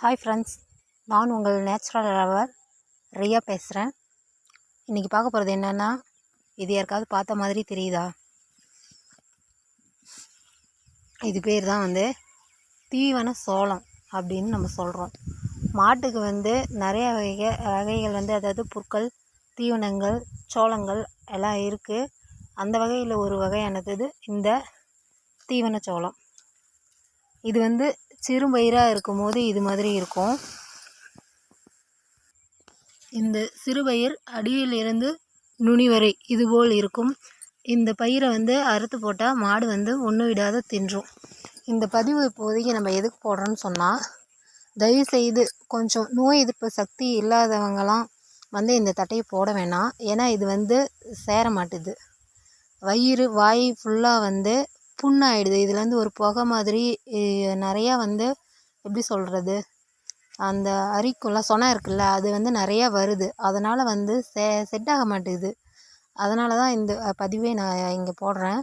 Hi friends, நான் உங்கள் natural lower Riya பேசுகிறேன். இன்றைக்கி பார்க்க போகிறது என்னென்னா, இது யாருக்காவது பார்த்த மாதிரி தெரியுதா? இது பேர் தான் தீவன சோளம் அப்படின்னு நம்ம சொல்கிறோம். மாட்டுக்கு நிறைய வகைகள் அதாவது புற்கள், தீவனங்கள், சோளங்கள் எல்லாம் இருக்குது. அந்த வகையில் ஒரு வகையானது இந்த தீவன சோளம். இது சிறுபயிராக இருக்கும் போது இது மாதிரி இருக்கும். இந்த சிறுபயிர் அடியிலிருந்து நுனி வரை இதுபோல் இருக்கும். இந்த பயிரை அறுத்து போட்டால் மாடு ஒன்று விடாத தின்றும். இந்த பதிவு இப்போதைக்கு நம்ம எதுக்கு போடுறோன்னு சொன்னால், தயவுசெய்து கொஞ்சம் நோய் எதிர்ப்பு சக்தி இல்லாதவங்களாம் இந்த தட்டையை போட வேணாம். ஏன்னா இது சேர மாட்டுது. வயிறு வாய் ஃபுல்லாக புண்ணாயிடுது. இதுலேருந்து ஒரு புகை மாதிரி நிறையா எப்படி சொல்கிறது, அந்த அரிக்குள்ள சொனை இருக்குல்ல, அது நிறையா வருது. அதனால் செட் ஆக மாட்டேங்குது. அதனால தான் இந்த பதிவே நான் இங்கே போடுறேன்.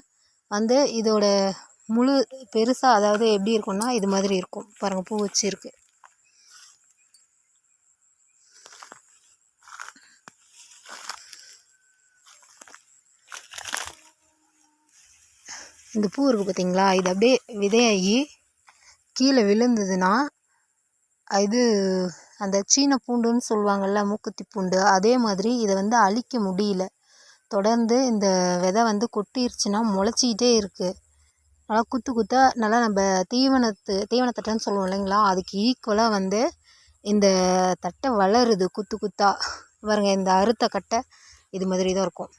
இதோட முழு பெருசாக அதாவது எப்படி இருக்கும்னா இது மாதிரி இருக்கும். பாருங்கள், பூ வச்சிருக்கு. இந்த பூ இருக்குது பார்த்தீங்களா, இது அப்படியே விதையாகி கீழே விழுந்ததுன்னா இது அந்த சீன பூண்டுன்னு சொல்லுவாங்கள்ல, மூக்குத்தி பூண்டு, அதே மாதிரி இதை அழிக்க முடியல. தொடர்ந்து இந்த விதை கொட்டிருச்சுன்னா முளைச்சிக்கிட்டே இருக்குது. நல்லா குத்து குத்தாக நல்லா நம்ம தீவனத்தட்டைன்னு சொல்லுவோம் இல்லைங்களா, அதுக்கு ஈக்குவலாக இந்த தட்டை வளருது குத்து குத்தாக. பாருங்க, இந்த அறுத்த கட்டை இது மாதிரி தான் இருக்கும்.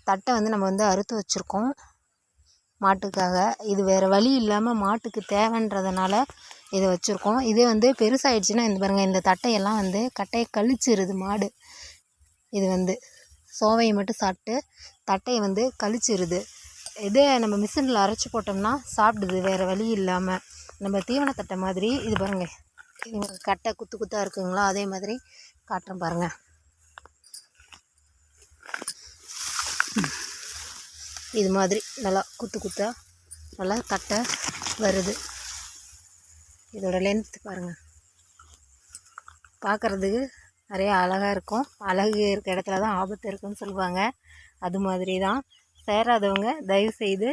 தட்டை நம்ம அறுத்து வச்சுருக்கோம் மாட்டுக்காக. இது வேறு வழி இல்லாமல் மாட்டுக்கு தேவைன்றதுனால இதை வச்சுருக்கோம். இதே பெருசாகிடுச்சுன்னா இந்த பாருங்கள், இந்த தட்டையெல்லாம் கட்டையை கழிச்சிருது மாடு. இது சோவையை மட்டும் சாப்பிட்டு தட்டையை கழிச்சிருது. இதே நம்ம மிஷினில் அரைச்சி போட்டோம்னா சாப்பிடுது வேறு வழி இல்லாமல். நம்ம தீவனத்தட்டை மாதிரி இது பாருங்கள், கட்டை குத்து குத்தாக இருக்குங்களா, அதே மாதிரி காட்டுறேன் பாருங்கள். இது மாதிரி நல்லா குத்து குத்தாக நல்லா தட்டை வருது. இதோட லென்த் பாருங்கள், பார்க்குறதுக்கு நிறையா அழகாக இருக்கும். அழகு இருக்க இடத்துல தான் ஆபத்து இருக்குன்னு சொல்லுவாங்க. அது மாதிரி தான். சேராதவங்க தயவுசெய்து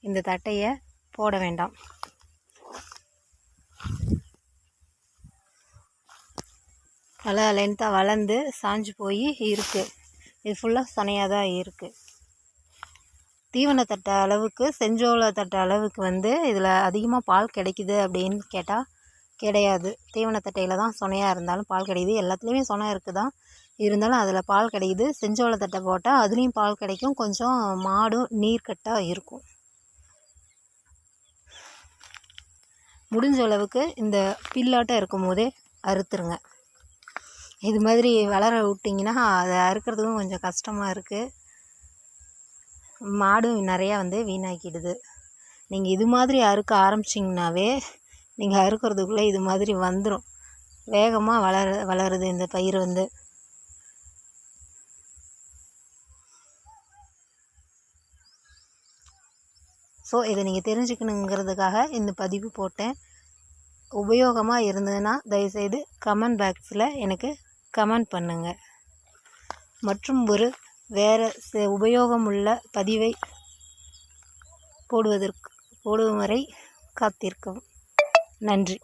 இந்த தட்டையை போட வேண்டாம். நல்லா லென்த்தாக வளர்ந்து சாஞ்சு போய் இருக்குது. இது ஃபுல்லாக சனையாக தான் இருக்குது. தீவனத்தட்டை அளவுக்கு, செஞ்சோள தட்டை அளவுக்கு இதில் அதிகமாக பால் கிடைக்குது அப்படின்னு கேட்டால் கிடையாது. தீவனத்தட்டையில் தான் சொனையாக இருந்தாலும் பால் கிடைக்குது. எல்லாத்துலேயுமே சொனை இருக்குது தான், இருந்தாலும் அதில் பால் கிடைக்குது. செஞ்சோள தட்டை போட்டால் அதுலேயும் பால் கிடைக்கும். கொஞ்சம் மாடும் நீர்க்கட்டாக இருக்கும். முடிஞ்ச அளவுக்கு இந்த பில்லாட்டம் இருக்கும் போதே அறுத்துருங்க. இது மாதிரி வளர விட்டிங்கன்னா அதை அறுக்கிறதுக்கும் கொஞ்சம் கஷ்டமாக இருக்குது. மாடும் நிறையா வீணாக்கிடுது. நீங்கள் இது மாதிரி அறுக்க ஆரம்பிச்சிங்கனாவே நீங்கள் அறுக்கிறதுக்குள்ளே இது மாதிரி வந்துடும். வேகமாக வளருது இந்த பயிர். ஸோ இதை நீங்கள் தெரிஞ்சுக்கணுங்கிறதுக்காக இந்த பதிவு போட்டேன். உபயோகமாக இருந்ததுன்னா தயவுசெய்து கமெண்ட் பாக்ஸில் எனக்கு கமெண்ட் பண்ணுங்கள். மற்றும் ஒரு வேறு உபயோகமுள்ள பதிவை போடுவதும் வரை காத்திருக்கவும். நன்றி.